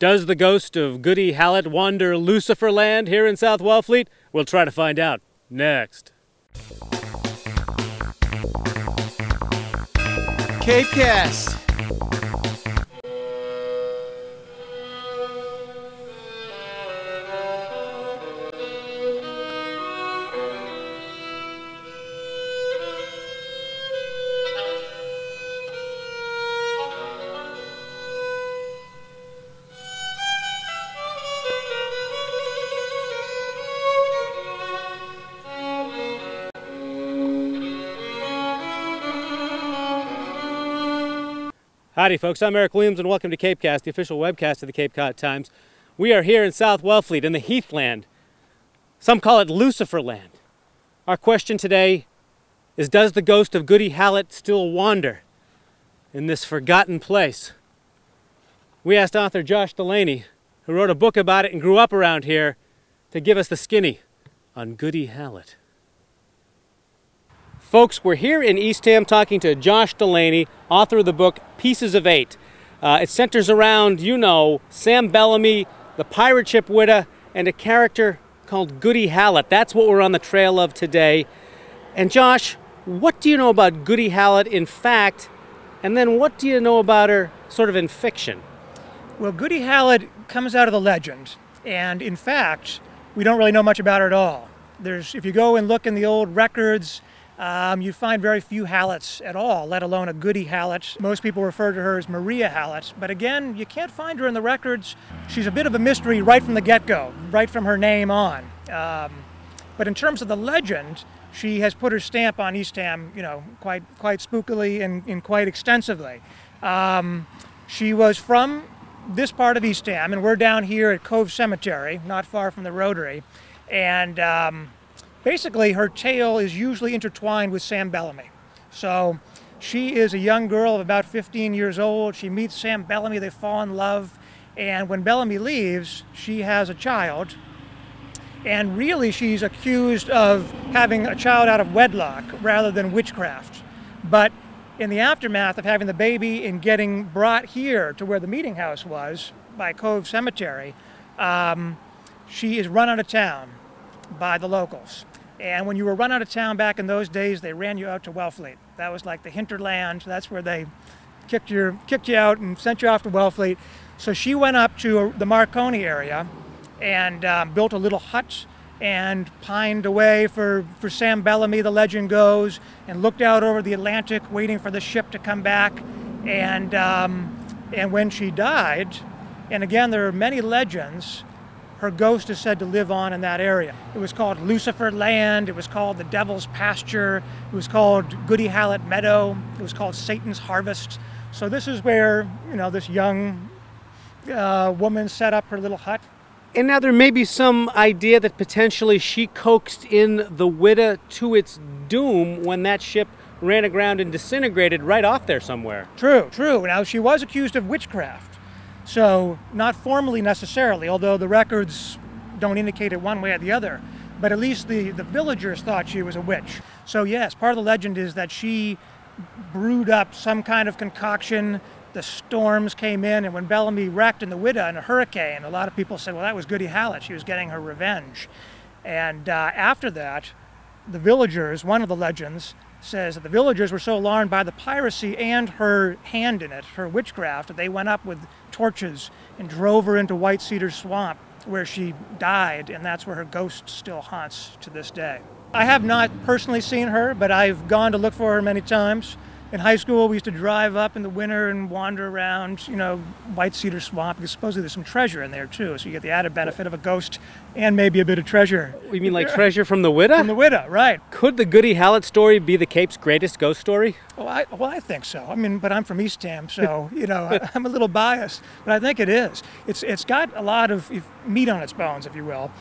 Does the ghost of Goody Hallett wander Luciferland here in South Wellfleet? We'll try to find out next. CapeCast. Howdy folks, I'm Eric Williams and welcome to CapeCast, the official webcast of the Cape Cod Times. We are here in South Wellfleet in the heathland. Some call it Luciferland. Our question today is, does the ghost of Goody Hallett still wander in this forgotten place? We asked author Josh Delaney, who wrote a book about it and grew up around here, to give us the skinny on Goody Hallett. Folks, we're here in Eastham talking to Josh Delaney, author of the book Pieces of Eight. It centers around, you know, Sam Bellamy, the pirate ship Witta, and a character called Goody Hallett. That's what we're on the trail of today. And Josh, what do you know about Goody Hallett in fact, and then what do you know about her sort of in fiction? Well, Goody Hallett comes out of the legend, and in fact, we don't really know much about her at all. If you go and look in the old records, you find very few Halletts at all, let alone a Goody Hallett. Most people refer to her as Maria Hallett, but again, you can't find her in the records. She's a bit of a mystery right from the get-go, right from her name on. But in terms of the legend, she has put her stamp on Eastham, you know, quite spookily and quite extensively. She was from this part of Eastham, and we're down here at Cove Cemetery, not far from the Rotary, and basically, her tale is usually intertwined with Sam Bellamy. So she is a young girl of about 15 years old. She meets Sam Bellamy, they fall in love, and when Bellamy leaves, she has a child. And really, she's accused of having a child out of wedlock rather than witchcraft. But in the aftermath of having the baby and getting brought here to where the meeting house was, by Cove Cemetery, she is run out of town by the locals. And when you were run out of town back in those days, they ran you out to Wellfleet. That was like the hinterland. That's where they kicked you out and sent you off to Wellfleet. So she went up to the Marconi area and built a little hut and pined away for Sam Bellamy, the legend goes, and looked out over the Atlantic waiting for the ship to come back. And when she died, and again, there are many legends, her ghost is said to live on in that area. It was called Luciferland, it was called the Devil's Pasture, it was called Goody Hallett Meadow, it was called Satan's Harvest. So this is where, you know, this young woman set up her little hut. And now there may be some idea that potentially she coaxed in the Witta to its doom when that ship ran aground and disintegrated right off there somewhere. True. Now, she was accused of witchcraft. So, not formally necessarily, although the records don't indicate it one way or the other. But at least the villagers thought she was a witch. So yes, part of the legend is that she brewed up some kind of concoction. The storms came in, and when Bellamy wrecked in the Witta in a hurricane, a lot of people said, well, that was Goody Hallett. She was getting her revenge. And after that, the villagers, one of the legends, says that the villagers were so alarmed by the piracy and her hand in it, her witchcraft, that they went up with torches and drove her into White Cedar Swamp, where she died, and that's where her ghost still haunts to this day. I have not personally seen her, but I've gone to look for her many times. In high school, we used to drive up in the winter and wander around, you know, White Cedar Swamp, because supposedly there's some treasure in there too, so you get the added benefit of a ghost and maybe a bit of treasure. You mean like treasure from the Witta? From the Witta, right. Could the Goody Hallett story be the Cape's greatest ghost story? Well, I think so. I mean, but I'm from Eastham, so, you know, I'm a little biased, but I think it is. It's got a lot of meat on its bones, if you will.